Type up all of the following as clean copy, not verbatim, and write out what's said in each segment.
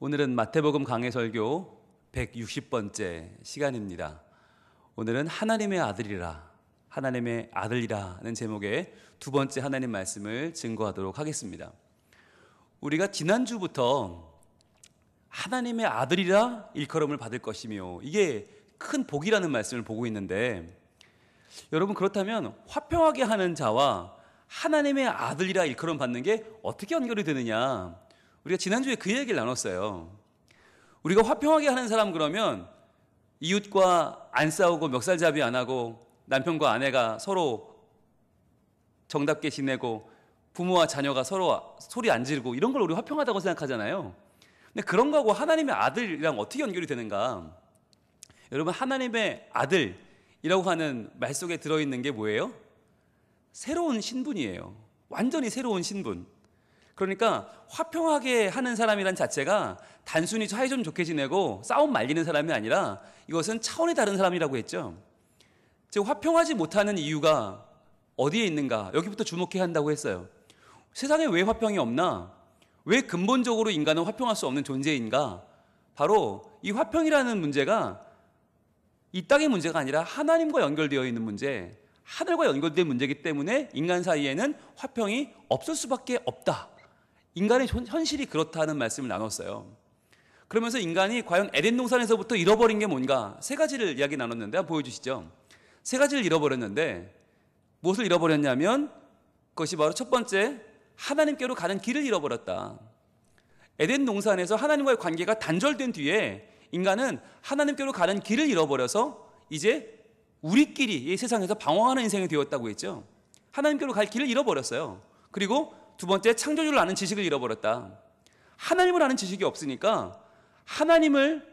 오늘은 마태복음 강해 설교 160번째 시간입니다. 오늘은 하나님의 아들이라, 하나님의 아들이라는 제목의 두 번째 하나님 말씀을 증거하도록 하겠습니다. 우리가 지난주부터 하나님의 아들이라 일컬음을 받을 것이며, 이게 큰 복이라는 말씀을 보고 있는데, 여러분, 그렇다면 화평하게 하는 자와 하나님의 아들이라 일컬음 받는 게 어떻게 연결이 되느냐, 우리가 지난주에 그 얘기를 나눴어요. 우리가 화평하게 하는 사람, 그러면 이웃과 안 싸우고 멱살잡이 안 하고 남편과 아내가 서로 정답게 지내고 부모와 자녀가 서로 소리 안 지르고, 이런 걸 우리 화평하다고 생각하잖아요. 근데 그런 거하고 하나님의 아들이랑 어떻게 연결이 되는가? 여러분, 하나님의 아들이라고 하는 말 속에 들어있는 게 뭐예요? 새로운 신분이에요. 완전히 새로운 신분. 그러니까 화평하게 하는 사람이란 자체가 단순히 사이좀 좋게 지내고 싸움 말리는 사람이 아니라, 이것은 차원이 다른 사람이라고 했죠. 즉, 화평하지 못하는 이유가 어디에 있는가? 여기부터 주목해야 한다고 했어요. 세상에 왜 화평이 없나? 왜 근본적으로 인간은 화평할 수 없는 존재인가? 바로 이 화평이라는 문제가 이 땅의 문제가 아니라 하나님과 연결되어 있는 문제, 하늘과 연결된 문제이기 때문에 인간 사이에는 화평이 없을 수밖에 없다. 인간의 현실이 그렇다는 말씀을 나눴어요. 그러면서 인간이 과연 에덴 동산에서부터 잃어버린 게 뭔가, 세 가지를 이야기 나눴는데, 한번 보여주시죠. 세 가지를 잃어버렸는데, 무엇을 잃어버렸냐면, 그것이 바로 첫 번째, 하나님께로 가는 길을 잃어버렸다. 에덴 동산에서 하나님과의 관계가 단절된 뒤에 인간은 하나님께로 가는 길을 잃어버려서 이제 우리끼리 이 세상에서 방황하는 인생이 되었다고 했죠. 하나님께로 갈 길을 잃어버렸어요. 그리고 두 번째, 창조주를 아는 지식을 잃어버렸다. 하나님을 아는 지식이 없으니까 하나님을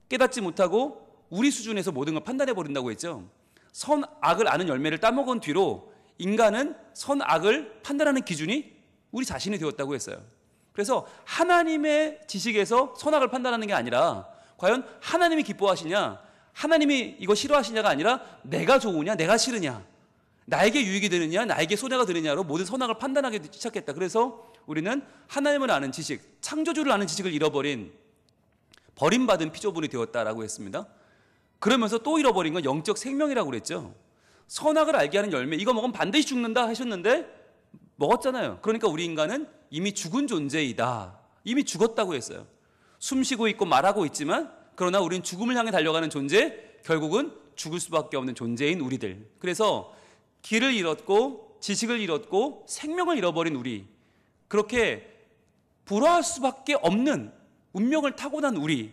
깨닫지 못하고 우리 수준에서 모든 걸 판단해버린다고 했죠. 선악을 아는 열매를 따먹은 뒤로 인간은 선악을 판단하는 기준이 우리 자신이 되었다고 했어요. 그래서 하나님의 지식에서 선악을 판단하는 게 아니라, 과연 하나님이 기뻐하시냐, 하나님이 이거 싫어하시냐가 아니라, 내가 좋으냐, 내가 싫으냐, 나에게 유익이 되느냐, 나에게 손해가 되느냐로 모든 선악을 판단하기 시작했다. 그래서 우리는 하나님을 아는 지식, 창조주를 아는 지식을 잃어버린 버림받은 피조물이 되었다라고 했습니다. 그러면서 또 잃어버린 건 영적 생명이라고 그랬죠. 선악을 알게 하는 열매, 이거 먹으면 반드시 죽는다 하셨는데 먹었잖아요. 그러니까 우리 인간은 이미 죽은 존재이다. 이미 죽었다고 했어요. 숨쉬고 있고 말하고 있지만, 그러나 우리는 죽음을 향해 달려가는 존재, 결국은 죽을 수밖에 없는 존재인 우리들. 그래서 길을 잃었고 지식을 잃었고 생명을 잃어버린 우리, 그렇게 불화할 수밖에 없는 운명을 타고난 우리,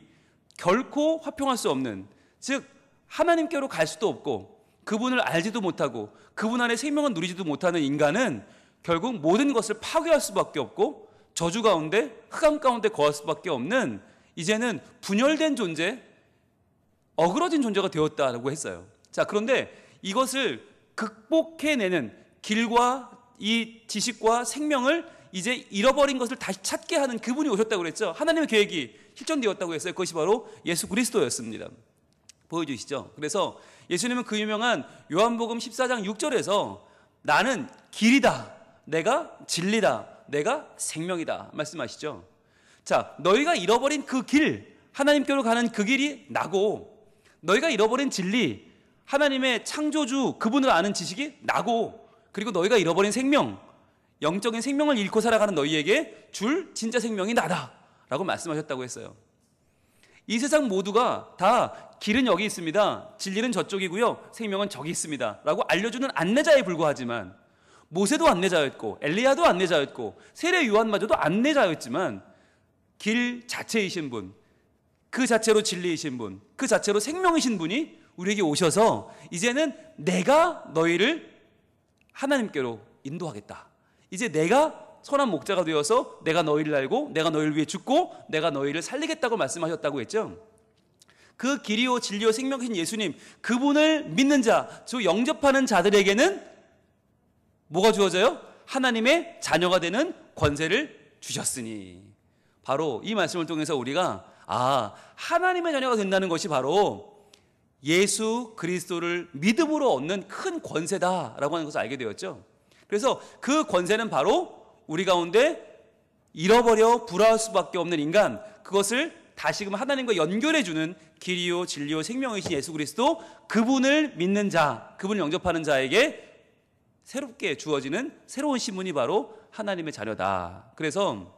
결코 화평할 수 없는, 즉 하나님께로 갈 수도 없고 그분을 알지도 못하고 그분 안에 생명을 누리지도 못하는 인간은 결국 모든 것을 파괴할 수밖에 없고 저주 가운데, 흑암 가운데 거할 수밖에 없는, 이제는 분열된 존재, 어그러진 존재가 되었다고 했어요. 자, 그런데 이것을 극복해내는 길과 이 지식과 생명을 이제 잃어버린 것을 다시 찾게 하는 그분이 오셨다고 그랬죠. 하나님의 계획이 실현되었다고 했어요. 그것이 바로 예수 그리스도였습니다. 보여주시죠. 그래서 예수님은 그 유명한 요한복음 14장 6절에서 나는 길이다, 내가 진리다, 내가 생명이다 말씀하시죠. 자, 너희가 잃어버린 그 길, 하나님께로 가는 그 길이 나고, 너희가 잃어버린 진리, 하나님의 창조주 그분을 아는 지식이 나고, 그리고 너희가 잃어버린 생명, 영적인 생명을 잃고 살아가는 너희에게 줄 진짜 생명이 나다 라고 말씀하셨다고 했어요. 이 세상 모두가 다 길은 여기 있습니다, 진리는 저쪽이고요, 생명은 저기 있습니다 라고 알려주는 안내자에 불과하지만, 모세도 안내자였고 엘리야도 안내자였고 세례 요한마저도 안내자였지만, 길 자체이신 분, 그 자체로 진리이신 분, 그 자체로 생명이신 분이 우리에게 오셔서 이제는 내가 너희를 하나님께로 인도하겠다. 이제 내가 선한 목자가 되어서 내가 너희를 알고 내가 너희를 위해 죽고 내가 너희를 살리겠다고 말씀하셨다고 했죠. 그 길이요 진리요 생명이신 예수님, 그분을 믿는 자, 즉 영접하는 자들에게는 뭐가 주어져요? 하나님의 자녀가 되는 권세를 주셨으니. 바로 이 말씀을 통해서 우리가 하나님의 자녀가 된다는 것이 바로 예수 그리스도를 믿음으로 얻는 큰 권세다라고 하는 것을 알게 되었죠. 그래서 그 권세는 바로 우리 가운데 잃어버려 불화할 수밖에 없는 인간, 그것을 다시금 하나님과 연결해주는 길이요 진리요 생명이신 예수 그리스도, 그분을 믿는 자, 그분을 영접하는 자에게 새롭게 주어지는 새로운 신분이 바로 하나님의 자녀다. 그래서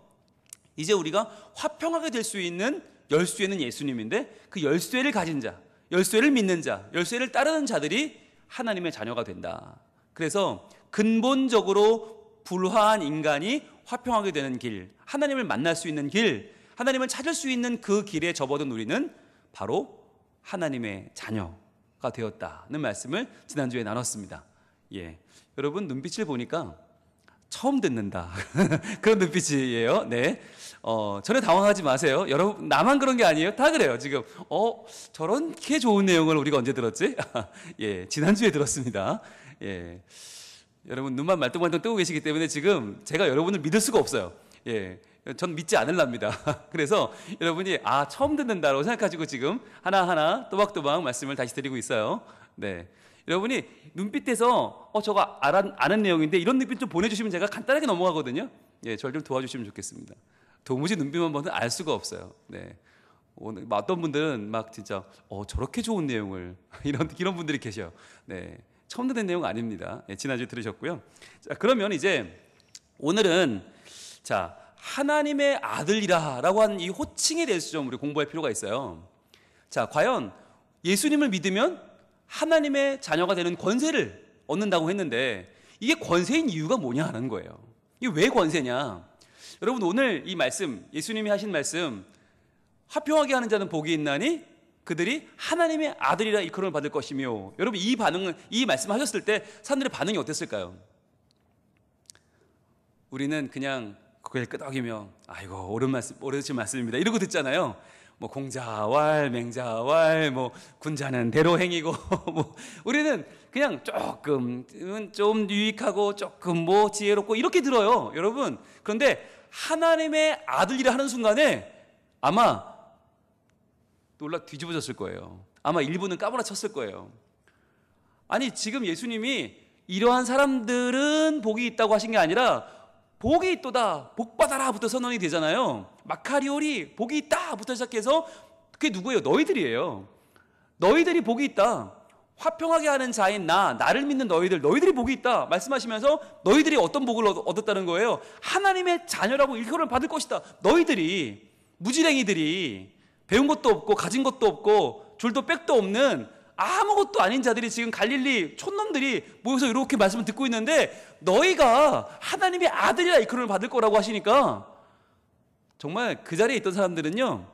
이제 우리가 화평하게 될 수 있는 열쇠는 예수님인데, 그 열쇠를 가진 자, 열쇠를 믿는 자, 열쇠를 따르는 자들이 하나님의 자녀가 된다. 그래서 근본적으로 불화한 인간이 화평하게 되는 길, 하나님을 만날 수 있는 길, 하나님을 찾을 수 있는 그 길에 접어든 우리는 바로 하나님의 자녀가 되었다는 말씀을 지난주에 나눴습니다. 예, 여러분 눈빛을 보니까 처음 듣는다 그런 눈빛이에요. 네, 전혀 당황하지 마세요. 여러분 나만 그런 게 아니에요. 다 그래요. 지금 저렇게 좋은 내용을 우리가 언제 들었지? 예, 지난주에 들었습니다. 예, 여러분 눈만 말똥말똥 뜨고 계시기 때문에 지금 제가 여러분을 믿을 수가 없어요. 예, 전 믿지 않으랍니다. 그래서 여러분이 처음 듣는다라고 생각하시고 지금 하나하나 또박또박 말씀을 다시 드리고 있어요. 네, 여러분이 눈빛에서 저거 아는 내용인데 이런 눈빛 좀 보내주시면 제가 간단하게 넘어가거든요. 예, 저를 좀 도와주시면 좋겠습니다. 도무지 눈빛만 보면 알 수가 없어요. 네, 오늘 어떤 분들은 막 진짜 저렇게 좋은 내용을 이런 분들이 계셔요. 네, 처음 듣는 내용 아닙니다. 예, 지난주에 들으셨고요. 자, 그러면 이제 오늘은 하나님의 아들이라고 하는 이 호칭에 대해서 좀 우리 공부할 필요가 있어요. 자, 과연 예수님을 믿으면 하나님의 자녀가 되는 권세를 얻는다고 했는데, 이게 권세인 이유가 뭐냐 하는 거예요. 이게 왜 권세냐? 여러분 오늘 이 말씀, 예수님이 하신 말씀, 화평하게 하는 자는 복이 있나니 그들이 하나님의 아들이라 일컬음을 받을 것이며, 여러분 이 말씀 하셨을 때 사람들의 반응이 어땠을까요? 우리는 그냥 고개를 끄덕이며 아이고 옳으신 말씀입니다 이러고 듣잖아요. 뭐 공자왈 맹자왈 뭐 군자는 대로 행이고 뭐 우리는 그냥 조금 좀 유익하고 조금 뭐 지혜롭고 이렇게 들어요, 여러분. 그런데 하나님의 아들이라 하는 순간에 아마 놀라 뒤집어졌을 거예요. 아마 일부는 까무라쳤을 거예요. 아니 지금 예수님이 이러한 사람들은 복이 있다고 하신 게 아니라 복이 있도다, 복받아라부터 선언이 되잖아요. 마카리오리 복이 있다부터 시작해서 그게 누구예요? 너희들이에요. 너희들이 복이 있다. 화평하게 하는 자인 나를 믿는 너희들이 복이 있다 말씀하시면서 너희들이 어떤 복을 얻었다는 거예요? 하나님의 자녀라고 일컬음을 받을 것이다. 너희들이, 무지랭이들이, 배운 것도 없고 가진 것도 없고 줄도 백도 없는 아무것도 아닌 자들이 지금 갈릴리 촌놈들이 모여서 이렇게 말씀을 듣고 있는데, 너희가 하나님의 아들이라 일컬음을 받을 거라고 하시니까 정말 그 자리에 있던 사람들은요,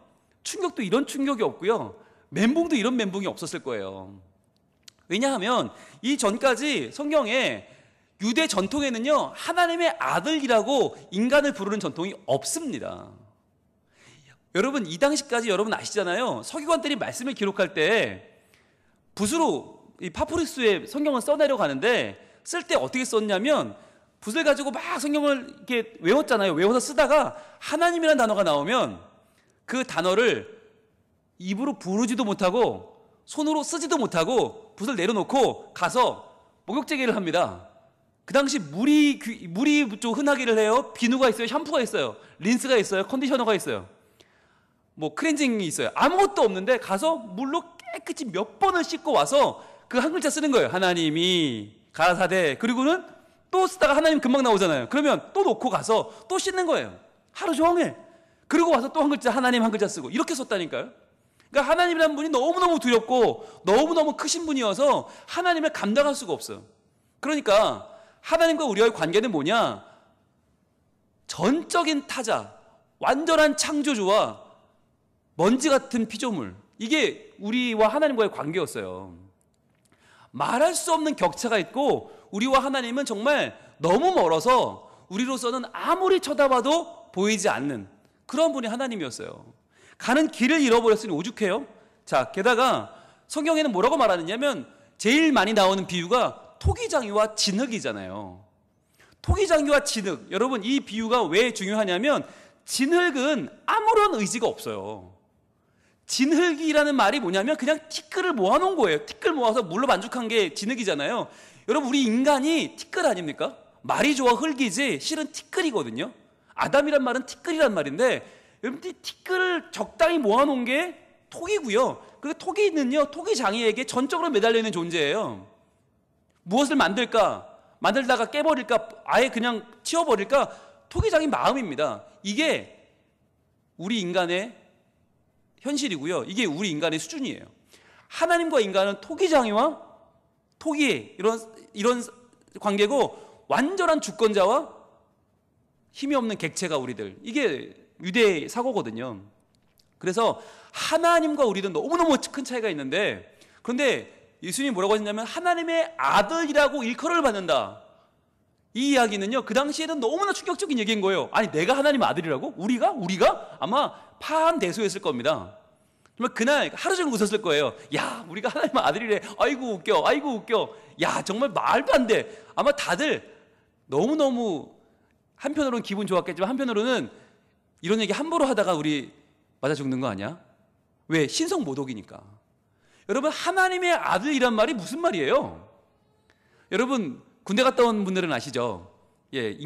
충격도 이런 충격이 없고요, 멘붕도 이런 멘붕이 없었을 거예요. 왜냐하면 이 전까지 성경에 유대 전통에는요, 하나님의 아들이라고 인간을 부르는 전통이 없습니다. 여러분 이 당시까지 여러분 아시잖아요. 서기관들이 말씀을 기록할 때 붓으로 이 파푸루스에 성경을 써내려 가는데, 쓸 때 어떻게 썼냐면 붓을 가지고 막 성경을 이렇게 외웠잖아요. 외워서 쓰다가 하나님이라는 단어가 나오면 그 단어를 입으로 부르지도 못하고 손으로 쓰지도 못하고 붓을 내려놓고 가서 목욕제기를 합니다. 그 당시 물이 좀 흔하기를 해요. 비누가 있어요, 샴푸가 있어요, 린스가 있어요, 컨디셔너가 있어요, 뭐 클렌징이 있어요. 아무것도 없는데 가서 물로 깨끗이 몇 번을 씻고 와서 그 한 글자 쓰는 거예요. 하나님이 가라사대. 그리고는 또 쓰다가 하나님 금방 나오잖아요. 그러면 또 놓고 가서 또 씻는 거예요. 하루 종일. 그리고 와서 또 한 글자, 하나님 한 글자 쓰고 이렇게 썼다니까요. 그러니까 하나님이라는 분이 너무너무 두렵고 너무너무 크신 분이어서 하나님을 감당할 수가 없어요. 그러니까 하나님과 우리와의 관계는 뭐냐? 전적인 타자, 완전한 창조주와 먼지 같은 피조물, 이게 우리와 하나님과의 관계였어요. 말할 수 없는 격차가 있고 우리와 하나님은 정말 너무 멀어서 우리로서는 아무리 쳐다봐도 보이지 않는 그런 분이 하나님이었어요. 가는 길을 잃어버렸으니 오죽해요. 자, 게다가 성경에는 뭐라고 말하느냐면 제일 많이 나오는 비유가 토기장이와 진흙이잖아요. 토기장이와 진흙, 여러분 이 비유가 왜 중요하냐면 진흙은 아무런 의지가 없어요. 진흙이라는 말이 뭐냐면 그냥 티끌을 모아놓은 거예요. 티끌 모아서 물로 만족한 게 진흙이잖아요. 여러분 우리 인간이 티끌 아닙니까? 말이 좋아 흙이지 실은 티끌이거든요. 아담이란 말은 티끌이란 말인데, 여러분 이 티끌을 적당히 모아놓은 게 토기고요. 그 토기는요, 토기장이에게 전적으로 매달려 있는 존재예요. 무엇을 만들까? 만들다가 깨버릴까? 아예 그냥 치워버릴까? 토기장이 마음입니다. 이게 우리 인간의 현실이고요. 이게 우리 인간의 수준이에요. 하나님과 인간은 토기장이와 토기, 이런 관계고, 완전한 주권자와 힘이 없는 객체가 우리들. 이게 유대의 사고거든요. 그래서 하나님과 우리는 너무너무 큰 차이가 있는데, 그런데 예수님이 뭐라고 하셨냐면 하나님의 아들이라고 일컬음을 받는다. 이 이야기는요, 그 당시에는 너무나 충격적인 얘기인 거예요. 아니, 내가 하나님의 아들이라고? 우리가? 아마 파함대소했을 겁니다. 정말 그날 하루 종일 웃었을 거예요. 야, 우리가 하나님의 아들이래. 아이고 웃겨. 야, 정말 말도 안 돼. 아마 다들 너무너무 한편으로는 기분 좋았겠지만 한편으로는 이런 얘기 함부로 하다가 우리 맞아 죽는 거 아니야? 왜? 신성모독이니까. 여러분, 하나님의 아들이란 말이 무슨 말이에요? 여러분, 군대 갔다 온 분들은 아시죠? 예,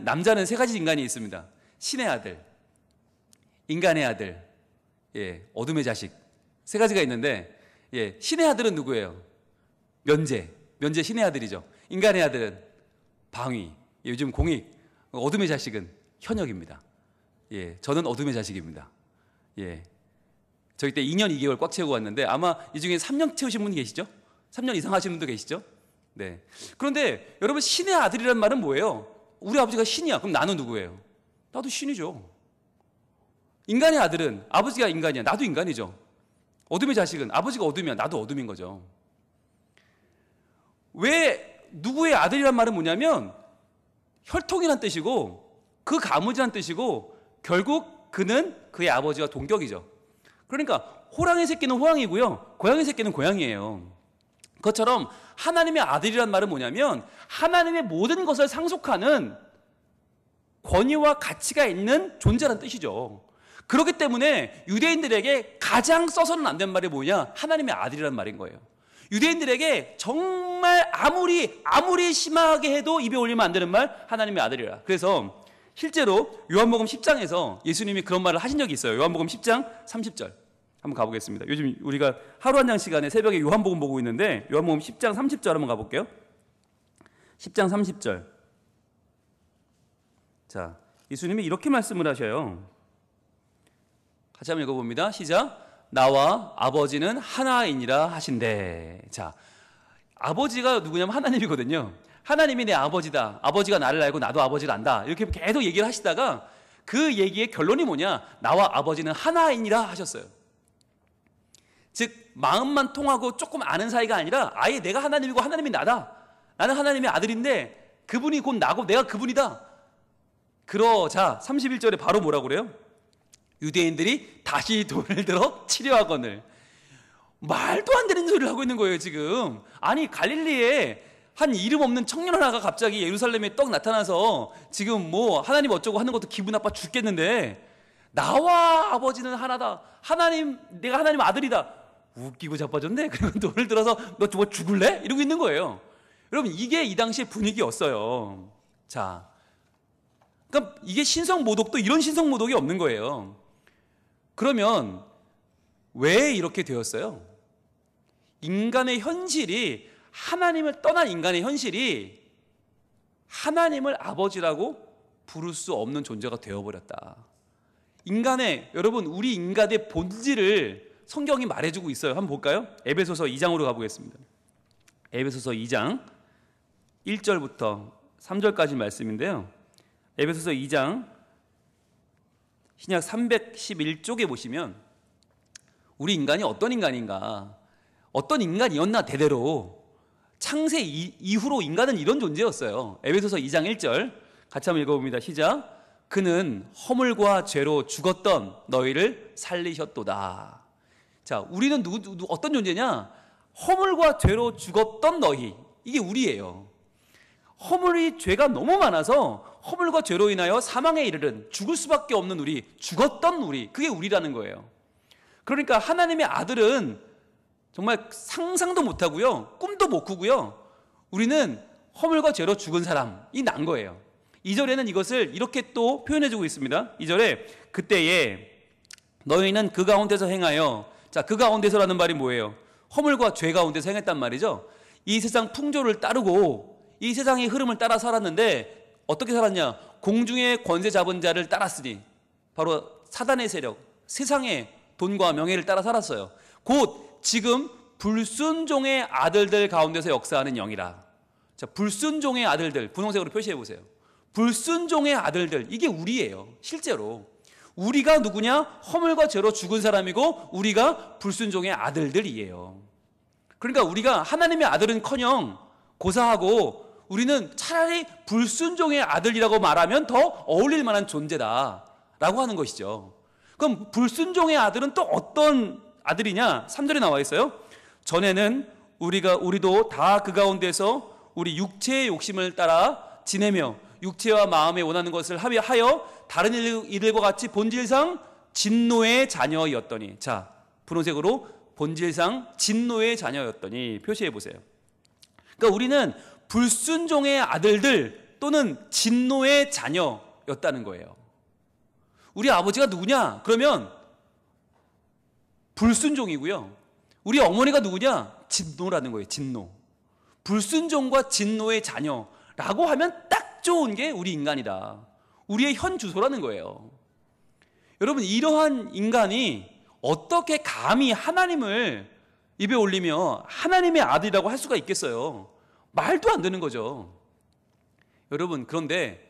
남자는 세 가지 인간이 있습니다. 신의 아들, 인간의 아들, 예, 어둠의 자식. 세 가지가 있는데, 예, 신의 아들은 누구예요? 면제 신의 아들이죠. 인간의 아들은 방위, 예, 요즘 공익. 어둠의 자식은 현역입니다. 예, 저는 어둠의 자식입니다. 예, 저희 때 2년 2개월 꽉 채우고 왔는데, 아마 이 중에 3년 채우신 분 계시죠? 3년 이상 하신 분도 계시죠? 네. 그런데 여러분, 신의 아들이란 말은 뭐예요? 우리 아버지가 신이야. 그럼 나는 누구예요? 나도 신이죠. 인간의 아들은 아버지가 인간이야. 나도 인간이죠. 어둠의 자식은 아버지가 어둠이야. 나도 어둠인 거죠. 왜 누구의 아들이란 말은 뭐냐면 혈통이란 뜻이고, 그 가무지란 뜻이고, 결국 그는 그의 아버지와 동격이죠. 그러니까 호랑이 새끼는 호랑이고요, 고양이 새끼는 고양이에요. 그것처럼 하나님의 아들이란 말은 뭐냐면 하나님의 모든 것을 상속하는 권위와 가치가 있는 존재란 뜻이죠. 그렇기 때문에 유대인들에게 가장 써서는 안 된 말이 뭐냐? 하나님의 아들이란 말인 거예요. 유대인들에게 정말 아무리 심하게 해도 입에 올리면 안 되는 말, 하나님의 아들이라. 그래서 실제로 요한복음 10장에서 예수님이 그런 말을 하신 적이 있어요. 요한복음 10장 30절 한번 가보겠습니다. 요즘 우리가 하루 한 장 시간에 새벽에 요한복음 보고 있는데, 요한복음 10장 30절 한번 가볼게요. 10장 30절. 자, 예수님이 이렇게 말씀을 하셔요. 같이 한번 읽어봅니다. 시작. 나와 아버지는 하나이니라 하신대. 자, 아버지가 누구냐면 하나님이거든요. 하나님이 내 아버지다. 아버지가 나를 알고 나도 아버지를 안다. 이렇게 계속 얘기를 하시다가 그 얘기의 결론이 뭐냐? 나와 아버지는 하나이니라 하셨어요. 즉, 마음만 통하고 조금 아는 사이가 아니라 아예 내가 하나님이고 하나님이 나다. 나는 하나님의 아들인데 그분이 곧 나고 내가 그분이다. 그러자 31절에 바로 뭐라고 그래요? 유대인들이 다시 돌을 들어 치려하거늘. 말도 안 되는 소리를 하고 있는 거예요, 지금. 아니, 갈릴리에 한 이름 없는 청년 하나가 갑자기 예루살렘에 떡 나타나서 지금 뭐 하나님 어쩌고 하는 것도 기분 나빠 죽겠는데, 나와 아버지는 하나다. 내가 하나님 아들이다. 웃기고 자빠졌네. 그리고 돌을 들어서 너 뭐 죽을래? 이러고 있는 거예요. 여러분, 이게 이 당시의 분위기였어요. 자, 그러니까 이게 신성모독도 이런 신성모독이 없는 거예요. 그러면 왜 이렇게 되었어요? 인간의 현실이, 하나님을 떠난 인간의 현실이 하나님을 아버지라고 부를 수 없는 존재가 되어버렸다. 여러분, 우리 인간의 본질을 성경이 말해주고 있어요. 한번 볼까요? 에베소서 2장으로 가보겠습니다. 에베소서 2장 1절부터 3절까지 말씀인데요. 에베소서 2장 신약 311쪽에 보시면 우리 인간이 어떤 인간인가, 어떤 인간이었나, 대대로 창세 이후로 인간은 이런 존재였어요. 에베소서 2장 1절 같이 한번 읽어봅니다. 시작. 그는 허물과 죄로 죽었던 너희를 살리셨도다. 자, 우리는 어떤 존재냐? 허물과 죄로 죽었던 너희, 이게 우리예요. 허물이, 죄가 너무 많아서 허물과 죄로 인하여 사망에 이르른, 죽을 수밖에 없는 우리, 죽었던 우리, 그게 우리라는 거예요. 그러니까 하나님의 아들은 정말 상상도 못하고요, 꿈도 못 꾸고요, 우리는 허물과 죄로 죽은 사람이 난 거예요. 2절에는 이것을 이렇게 또 표현해주고 있습니다. 2절에 그때에 너희는 그 가운데서 행하여, 자, 그 가운데서라는 말이 뭐예요? 허물과 죄 가운데서 행했단 말이죠. 이 세상 풍조를 따르고 이 세상의 흐름을 따라 살았는데 어떻게 살았냐? 공중의 권세 잡은 자를 따랐으니, 바로 사단의 세력, 세상의 돈과 명예를 따라 살았어요. 곧 지금 불순종의 아들들 가운데서 역사하는 영이라. 자, 불순종의 아들들 분홍색으로 표시해 보세요. 불순종의 아들들, 이게 우리예요. 실제로 우리가 누구냐? 허물과 죄로 죽은 사람이고 우리가 불순종의 아들들이에요. 그러니까 우리가 하나님의 아들은커녕 고사하고 우리는 차라리 불순종의 아들이라고 말하면 더 어울릴 만한 존재다라고 하는 것이죠. 그럼 불순종의 아들은 또 어떤 아들이냐? 3절에 나와 있어요. 전에는 우리도 다 그 가운데서 우리 육체의 욕심을 따라 지내며 육체와 마음에 원하는 것을 하여 다른 이들과 같이 본질상 진노의 자녀였더니, 자, 분홍색으로 본질상 진노의 자녀였더니 표시해 보세요. 그러니까 우리는 불순종의 아들들 또는 진노의 자녀였다는 거예요. 우리 아버지가 누구냐? 그러면 불순종이고요. 우리 어머니가 누구냐? 진노라는 거예요. 진노. 불순종과 진노의 자녀라고 하면 딱 좋은 게 우리 인간이다. 우리의 현 주소라는 거예요. 여러분, 이러한 인간이 어떻게 감히 하나님을 입에 올리며 하나님의 아들이라고 할 수가 있겠어요? 말도 안 되는 거죠. 여러분, 그런데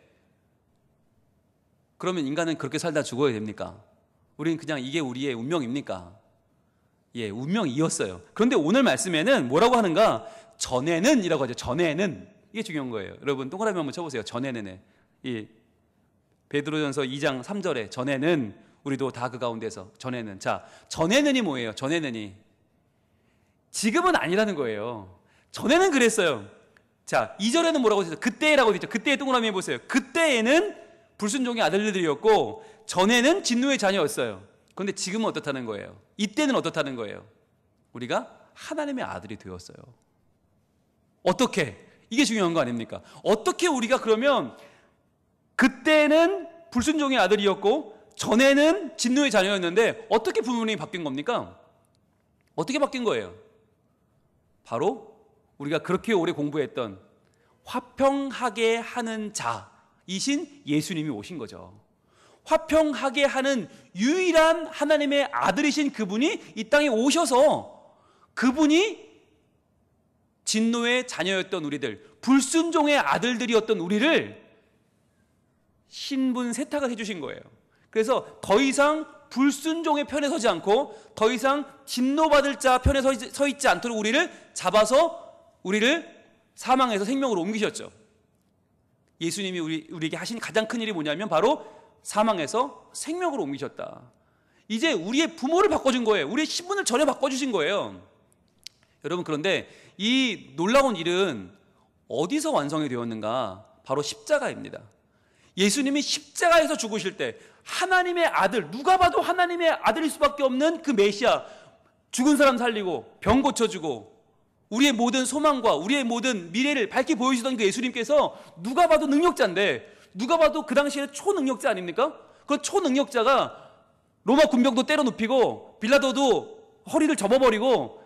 그러면 인간은 그렇게 살다 죽어야 됩니까? 우리는 그냥 이게 우리의 운명입니까? 예, 운명이었어요. 그런데 오늘 말씀에는 뭐라고 하는가? 전에는 이라고 하죠. 전에는. 이게 중요한 거예요. 여러분, 동그라미 한번 쳐보세요. 전에는. 이 베드로전서 2장 3절에 전에는 우리도 다 그 가운데서, 전에는. 자, 전에는이 뭐예요? 전에는이 지금은 아니라는 거예요. 전에는 그랬어요. 자, 2절에는 뭐라고 했어요? 그때라고 했죠. 그때의 동그라미 해보세요. 그때에는 불순종의 아들들이었고 전에는 진노의 자녀였어요. 그런데 지금은 어떻다는 거예요? 이때는 어떻다는 거예요? 우리가 하나님의 아들이 되었어요. 어떻게? 이게 중요한 거 아닙니까? 어떻게 우리가 그러면 그때는 불순종의 아들이었고 전에는 진노의 자녀였는데 어떻게 부모님이 바뀐 겁니까? 어떻게 바뀐 거예요? 바로 우리가 그렇게 오래 공부했던 화평하게 하는 자이신 예수님이 오신 거죠. 화평하게 하는 유일한 하나님의 아들이신 그분이 이 땅에 오셔서 그분이 진노의 자녀였던 우리들, 불순종의 아들들이었던 우리를 신분 세탁을 해주신 거예요. 그래서 더 이상 불순종의 편에 서지 않고 더 이상 진노받을 자 편에 서 있지 않도록 우리를 잡아서 우리를 사망에서 생명으로 옮기셨죠. 예수님이 우리에게 하신 가장 큰 일이 뭐냐면 바로 사망에서 생명으로 옮기셨다. 이제 우리의 부모를 바꿔준 거예요. 우리의 신분을 전혀 바꿔주신 거예요. 여러분, 그런데 이 놀라운 일은 어디서 완성이 되었는가? 바로 십자가입니다. 예수님이 십자가에서 죽으실 때 하나님의 아들, 누가 봐도 하나님의 아들일 수밖에 없는 그 메시아, 죽은 사람 살리고 병 고쳐주고 우리의 모든 소망과 우리의 모든 미래를 밝게 보여주시던 그 예수님께서 누가 봐도 능력자인데, 누가 봐도 그 당시에 초능력자 아닙니까? 그 초능력자가 로마 군병도 때려 눕히고 빌라도도 허리를 접어버리고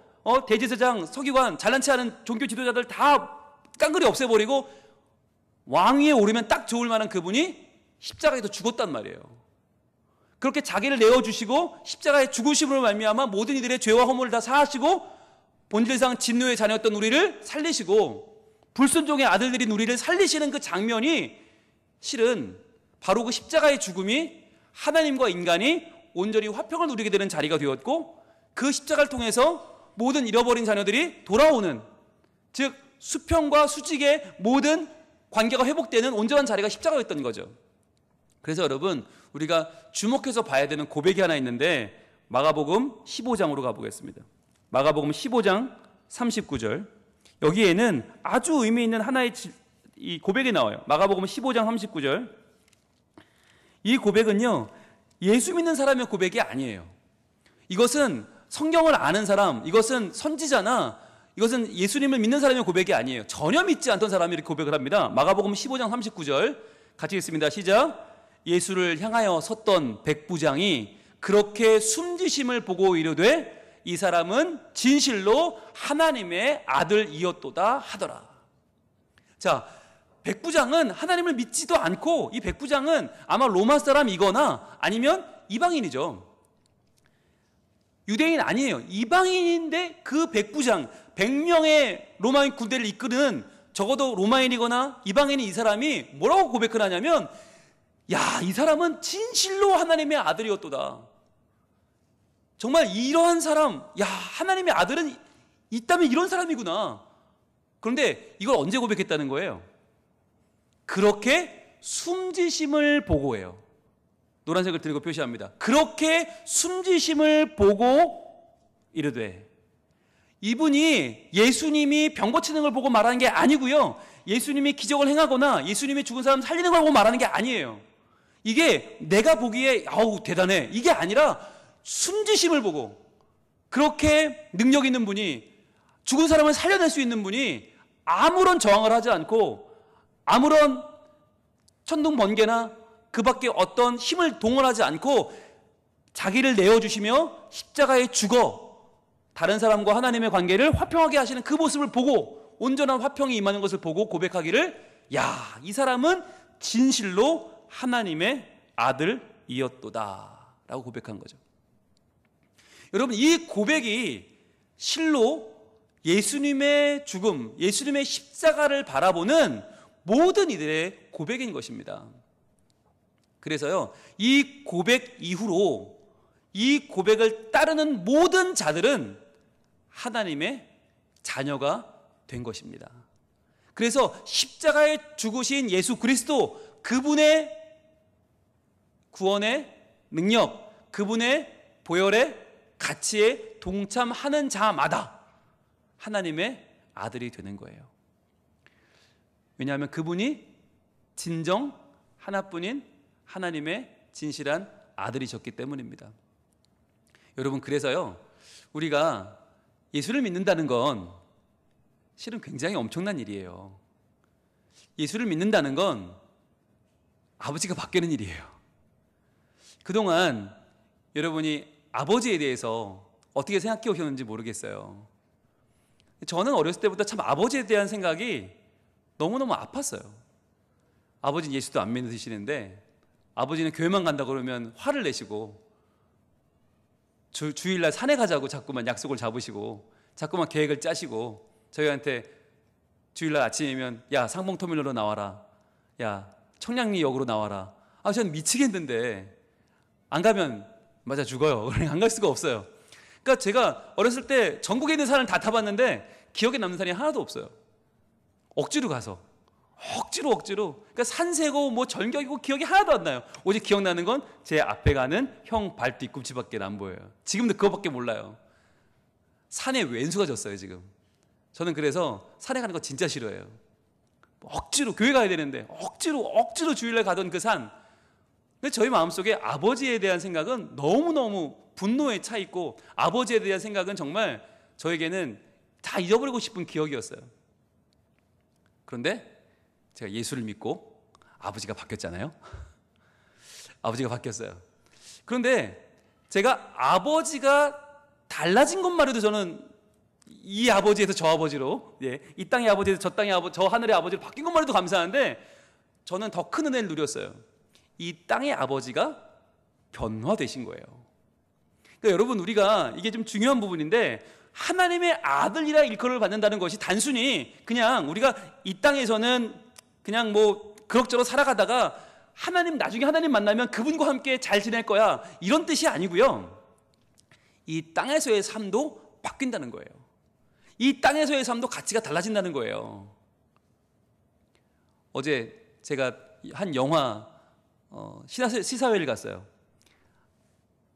대제사장, 서기관, 잘난 체 하는 종교 지도자들 다 깡그리 없애버리고 왕위에 오르면 딱 좋을 만한 그분이 십자가에서 죽었단 말이에요. 그렇게 자기를 내어주시고 십자가의 죽으심으로 말미암아 모든 이들의 죄와 허물을 다 사하시고 본질상 진노의 자녀였던 우리를 살리시고 불순종의 아들들인 우리를 살리시는 그 장면이 실은 바로 그 십자가의 죽음이 하나님과 인간이 온전히 화평을 누리게 되는 자리가 되었고, 그 십자가를 통해서 모든 잃어버린 자녀들이 돌아오는, 즉 수평과 수직의 모든 관계가 회복되는 온전한 자리가 십자가였던 거죠. 그래서 여러분, 우리가 주목해서 봐야 되는 고백이 하나 있는데 마가복음 15장으로 가보겠습니다. 마가복음 15장 39절, 여기에는 아주 의미 있는 하나의 이 고백이 나와요. 마가복음 15장 39절. 이 고백은요, 예수 믿는 사람의 고백이 아니에요. 이것은 성경을 아는 사람, 이것은 선지자나 이것은 예수님을 믿는 사람의 고백이 아니에요. 전혀 믿지 않던 사람이 이렇게 고백을 합니다. 마가복음 15장 39절, 같이 읽습니다. 시작. 예수를 향하여 섰던 백부장이 그렇게 숨지심을 보고 이르되 이 사람은 진실로 하나님의 아들이었도다 하더라. 자, 백부장은 하나님을 믿지도 않고, 이 백부장은 아마 로마 사람이거나 아니면 이방인이죠. 유대인 아니에요. 이방인인데 그 백부장, 100명의 로마인 군대를 이끄는 적어도 로마인이거나 이방인인 이 사람이 뭐라고 고백을 하냐면, 야, 이 사람은 진실로 하나님의 아들이었도다. 정말 이러한 사람, 야, 하나님의 아들은 있다면 이런 사람이구나. 그런데 이걸 언제 고백했다는 거예요? 그렇게 숨지심을 보고예요. 노란색을 들고 표시합니다. 그렇게 숨지심을 보고 이르되, 이분이 예수님이 병 고치는 걸 보고 말하는 게 아니고요, 예수님이 기적을 행하거나 예수님이 죽은 사람 살리는 걸 보고 말하는 게 아니에요. 이게 내가 보기에 아우 대단해, 이게 아니라 숨지심을 보고, 그렇게 능력 있는 분이, 죽은 사람을 살려낼 수 있는 분이 아무런 저항을 하지 않고 아무런 천둥 번개나 그 밖에 어떤 힘을 동원하지 않고 자기를 내어주시며 십자가에 죽어 다른 사람과 하나님의 관계를 화평하게 하시는 그 모습을 보고, 온전한 화평이 임하는 것을 보고 고백하기를, 야, 이 사람은 진실로 하나님의 아들이었도다 라고 고백한 거죠. 여러분, 이 고백이 실로 예수님의 죽음, 예수님의 십자가를 바라보는 모든 이들의 고백인 것입니다. 그래서요, 이 고백 이후로 이 고백을 따르는 모든 자들은 하나님의 자녀가 된 것입니다. 그래서 십자가에 죽으신 예수 그리스도, 그분의 구원의 능력, 그분의 보혈의 가치에 동참하는 자마다 하나님의 아들이 되는 거예요. 왜냐하면 그분이 진정 하나뿐인 하나님의 진실한 아들이셨기 때문입니다. 여러분, 그래서요, 우리가 예수를 믿는다는 건 실은 굉장히 엄청난 일이에요. 예수를 믿는다는 건 아버지가 바뀌는 일이에요. 그동안 여러분이 아버지에 대해서 어떻게 생각해 오셨는지 모르겠어요. 저는 어렸을 때부터 참 아버지에 대한 생각이 너무너무 아팠어요. 아버지는 예수도 안 믿으시는데 아버지는 교회만 간다 그러면 화를 내시고, 주일날 산에 가자고 자꾸만 약속을 잡으시고 자꾸만 계획을 짜시고, 저희한테 주일날 아침이면 야, 상봉터미널로 나와라, 야, 청량리역으로 나와라. 아, 저는 미치겠는데 안 가면 맞아 죽어요. 안 갈 수가 없어요. 그러니까 제가 어렸을 때 전국에 있는 산을 다 타봤는데 기억에 남는 산이 하나도 없어요. 억지로 가서, 억지로. 그러니까 산세고 뭐 절경이고 기억이 하나도 안 나요. 오직 기억나는 건 제 앞에 가는 형 발 뒤꿈치밖에 안 보여요. 지금도 그거밖에 몰라요. 산에 왼수가 졌어요 지금. 저는 그래서 산에 가는 거 진짜 싫어해요. 억지로 교회 가야 되는데 억지로 주일날 가던 그 산. 근데 저희 마음속에 아버지에 대한 생각은 너무너무 분노에 차 있고, 아버지에 대한 생각은 정말 저에게는 다 잊어버리고 싶은 기억이었어요. 그런데 제가 예수를 믿고 아버지가 바뀌었잖아요. 아버지가 바뀌었어요. 그런데 제가 아버지가 달라진 것만 해도 저는 이 아버지에서 저 아버지로, 이 땅의 아버지에서 저 땅의 아버지, 저 하늘의 아버지로 바뀐 것만 해도 감사한데, 저는 더 큰 은혜를 누렸어요. 이 땅의 아버지가 변화되신 거예요. 그러니까 여러분, 우리가 이게 좀 중요한 부분인데, 하나님의 아들이라 일컬음을 받는다는 것이 단순히 그냥 우리가 이 땅에서는 그냥 뭐 그럭저럭 살아가다가 나중에 하나님 만나면 그분과 함께 잘 지낼 거야, 이런 뜻이 아니고요, 이 땅에서의 삶도 바뀐다는 거예요. 이 땅에서의 삶도 가치가 달라진다는 거예요. 어제 제가 한 영화 시사회를 갔어요.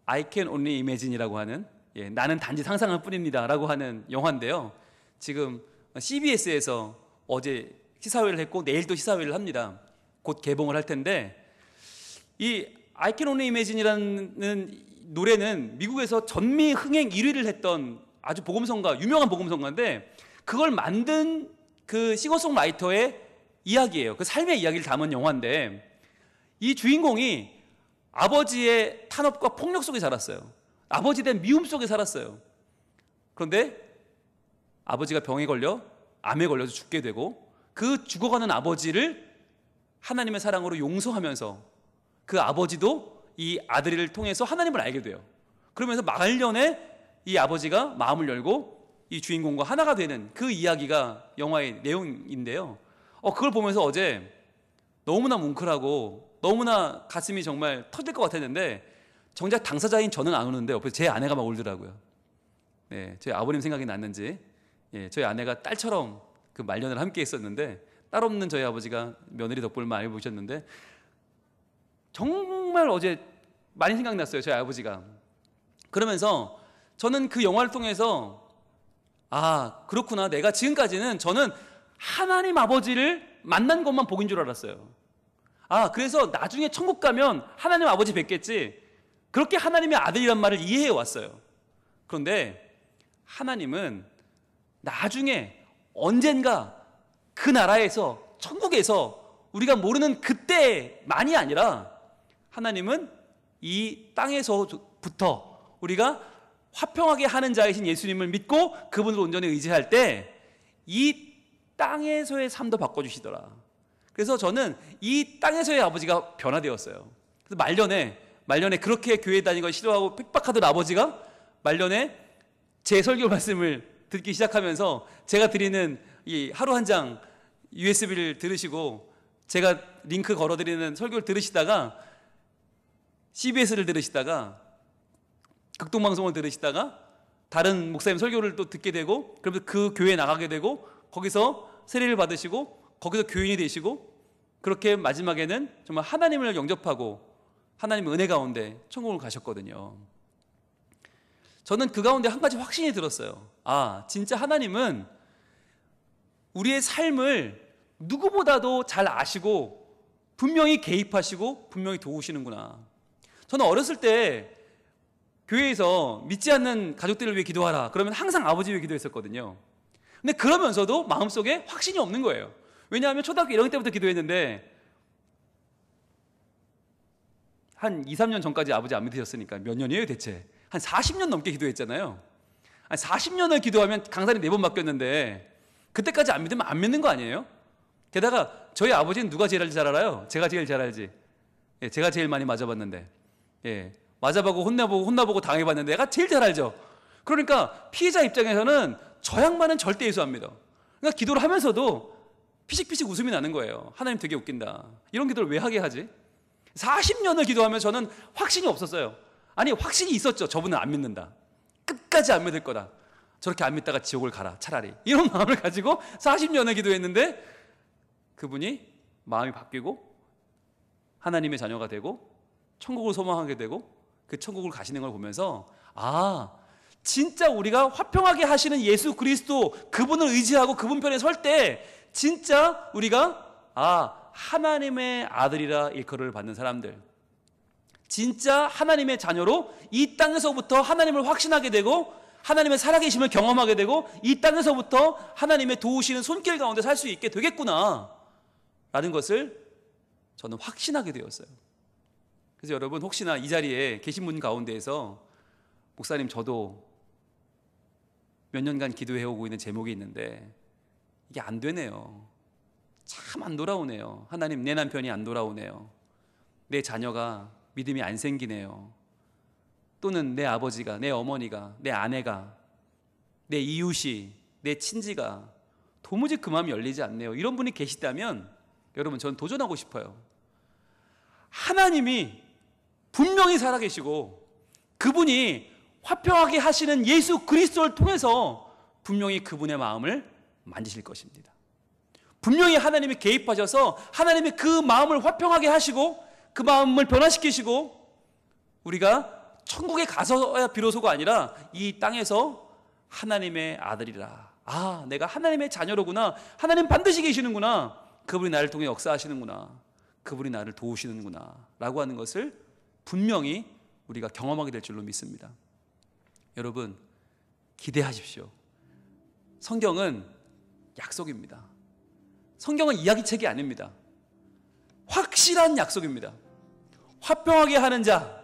I can only imagine이라고 하는, 나는 단지 상상할 뿐입니다 라고 하는 영화인데요, 지금 CBS에서 어제 시사회를 했고 내일 또 시사회를 합니다. 곧 개봉을 할 텐데, 이 I can only imagine이라는 노래는 미국에서 전미 흥행 1위를 했던 아주 복음성가, 유명한 복음성가인데, 그걸 만든 그 싱어송라이터의 이야기예요. 그 삶의 이야기를 담은 영화인데, 이 주인공이 아버지의 탄압과 폭력 속에 자랐어요. 아버지에 대한 미움 속에 살았어요. 그런데 아버지가 병에 걸려 암에 걸려서 죽게 되고 그 죽어가는 아버지를 하나님의 사랑으로 용서하면서 그 아버지도 이 아들을 통해서 하나님을 알게 돼요. 그러면서 말년에 이 아버지가 마음을 열고 이 주인공과 하나가 되는 그 이야기가 영화의 내용인데요. 그걸 보면서 어제 너무나 뭉클하고 너무나 가슴이 정말 터질 것 같았는데 정작 당사자인 저는 안 우는데 옆에서 제 아내가 막 울더라고요. 네, 저희 아버님 생각이 났는지 저희 아내가 딸처럼 그 말년을 함께 했었는데 딸 없는 저희 아버지가 며느리 덕분을 많이 보셨는데 정말 어제 많이 생각났어요. 저희 아버지가. 그러면서 저는 그 영화를 통해서 그렇구나. 내가 지금까지는 저는 하나님 아버지를 만난 것만 복인 줄 알았어요. 그래서 나중에 천국 가면 하나님 아버지 뵙겠지. 그렇게 하나님의 아들이란 말을 이해해 왔어요. 그런데 하나님은 나중에 언젠가 그 나라에서 천국에서 우리가 모르는 그때만이 아니라 하나님은 이 땅에서부터 우리가 화평하게 하는 자이신 예수님을 믿고 그분을 온전히 의지할 때 이 땅에서의 삶도 바꿔주시더라. 그래서 저는 이 땅에서의 아버지가 변화되었어요. 그래서 말년에 그렇게 교회 다니는 걸 싫어하고 핍박하던 아버지가 말년에 제 설교 말씀을 듣기 시작하면서 제가 드리는 이 하루 한 장 USB를 들으시고 제가 링크 걸어드리는 설교를 들으시다가 CBS를 들으시다가 극동방송을 들으시다가 다른 목사님 설교를 또 듣게 되고 그러면서 그 교회에 나가게 되고 거기서 세례를 받으시고 거기서 교인이 되시고 그렇게 마지막에는 정말 하나님을 영접하고 하나님의 은혜 가운데 천국을 가셨거든요. 저는 그 가운데 한 가지 확신이 들었어요. 진짜 하나님은 우리의 삶을 누구보다도 잘 아시고 분명히 개입하시고 분명히 도우시는구나. 저는 어렸을 때 교회에서 믿지 않는 가족들을 위해 기도하라 그러면 항상 아버지 위해 기도했었거든요. 근데 그러면서도 마음속에 확신이 없는 거예요. 왜냐하면 초등학교 1학년 때부터 기도했는데 한 2, 3년 전까지 아버지 안 믿으셨으니까 몇 년이에요 대체? 한 40년 넘게 기도했잖아요. 40년을 기도하면 강산이 4번 바뀌었는데 그때까지 안 믿으면 안 믿는 거 아니에요? 게다가 저희 아버지는 누가 제일 잘 알아요? 제가 제일 잘 알지. 제가 제일 많이 맞아봤는데 맞아보고 혼나보고 당해봤는데 내가 제일 잘 알죠. 그러니까 피해자 입장에서는 저 양반은 절대 예수 안 믿어. 그러니까 기도를 하면서도 피식피식 웃음이 나는 거예요. 하나님 되게 웃긴다. 이런 기도를 왜 하게 하지? 40년을 기도하면 저는 확신이 없었어요. 아니 확신이 있었죠. 저분은 안 믿는다. 끝까지 안 믿을 거다. 저렇게 안 믿다가 지옥을 가라 차라리. 이런 마음을 가지고 40년을 기도했는데 그분이 마음이 바뀌고 하나님의 자녀가 되고 천국을 소망하게 되고 그 천국을 가시는 걸 보면서 진짜 우리가 화평하게 하시는 예수 그리스도 그분을 의지하고 그분 편에 설 때 진짜 우리가 하나님의 아들이라 일컬음을 받는 사람들, 진짜 하나님의 자녀로 이 땅에서부터 하나님을 확신하게 되고 하나님의 살아계심을 경험하게 되고 이 땅에서부터 하나님의 도우시는 손길 가운데 살 수 있게 되겠구나 라는 것을 저는 확신하게 되었어요. 그래서 여러분 혹시나 이 자리에 계신 분 가운데에서 목사님 저도 몇 년간 기도해오고 있는 제목이 있는데 이게 안 되네요. 참 안 돌아오네요. 하나님 내 남편이 안 돌아오네요. 내 자녀가 믿음이 안 생기네요. 또는 내 아버지가, 내 어머니가, 내 아내가, 내 이웃이, 내 친지가 도무지 그 마음이 열리지 않네요. 이런 분이 계시다면 여러분 저는 도전하고 싶어요. 하나님이 분명히 살아계시고 그분이 화평하게 하시는 예수 그리스도를 통해서 분명히 그분의 마음을 만지실 것입니다. 분명히 하나님이 개입하셔서 하나님이 그 마음을 화평하게 하시고 그 마음을 변화시키시고 우리가 천국에 가서야 비로소가 아니라 이 땅에서 하나님의 아들이라. 내가 하나님의 자녀로구나. 하나님 반드시 계시는구나. 그분이 나를 통해 역사하시는구나. 그분이 나를 도우시는구나 라고 하는 것을 분명히 우리가 경험하게 될 줄로 믿습니다. 여러분 기대하십시오. 성경은 약속입니다. 성경은 이야기책이 아닙니다. 확실한 약속입니다. 화평하게 하는 자,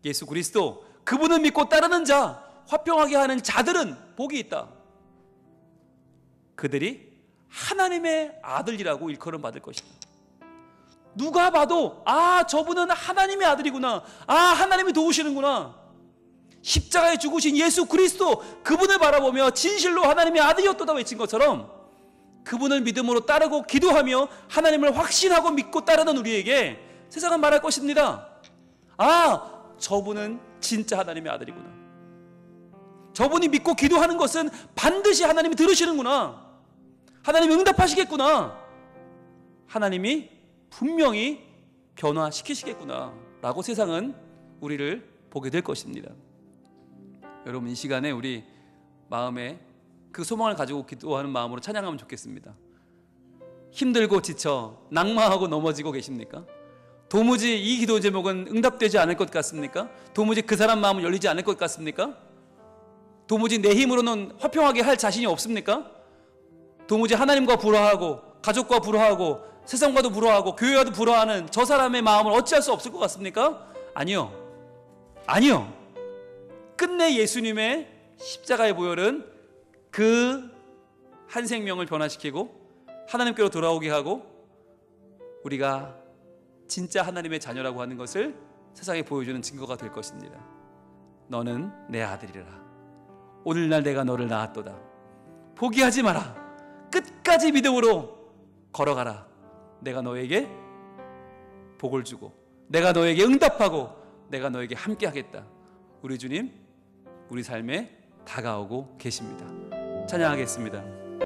예수 그리스도, 그분을 믿고 따르는 자, 화평하게 하는 자들은 복이 있다. 그들이 하나님의 아들이라고 일컬음 받을 것이다. 누가 봐도 저분은 하나님의 아들이구나, 하나님이 도우시는구나, 십자가에 죽으신 예수 그리스도, 그분을 바라보며 진실로 하나님의 아들이었도다 외친 것처럼 그분을 믿음으로 따르고 기도하며 하나님을 확신하고 믿고 따르는 우리에게 세상은 말할 것입니다. 저분은 진짜 하나님의 아들이구나. 저분이 믿고 기도하는 것은 반드시 하나님이 들으시는구나. 하나님이 응답하시겠구나. 하나님이 분명히 변화시키시겠구나 라고 세상은 우리를 보게 될 것입니다. 여러분, 이 시간에 우리 마음에 그 소망을 가지고 기도하는 마음으로 찬양하면 좋겠습니다. 힘들고 지쳐 낙마하고 넘어지고 계십니까? 도무지 이 기도 제목은 응답되지 않을 것 같습니까? 도무지 그 사람 마음은 열리지 않을 것 같습니까? 도무지 내 힘으로는 화평하게 할 자신이 없습니까? 도무지 하나님과 불화하고 가족과 불화하고 세상과도 불화하고 교회와도 불화하는 저 사람의 마음을 어찌할 수 없을 것 같습니까? 아니요. 끝내 예수님의 십자가의 보혈은 그 한 생명을 변화시키고 하나님께로 돌아오게 하고 우리가 진짜 하나님의 자녀라고 하는 것을 세상에 보여주는 증거가 될 것입니다. 너는 내 아들이라. 오늘날 내가 너를 낳았도다. 포기하지 마라. 끝까지 믿음으로 걸어가라. 내가 너에게 복을 주고 내가 너에게 응답하고 내가 너에게 함께 하겠다. 우리 주님, 우리 삶에 다가오고 계십니다. 찬양하겠습니다.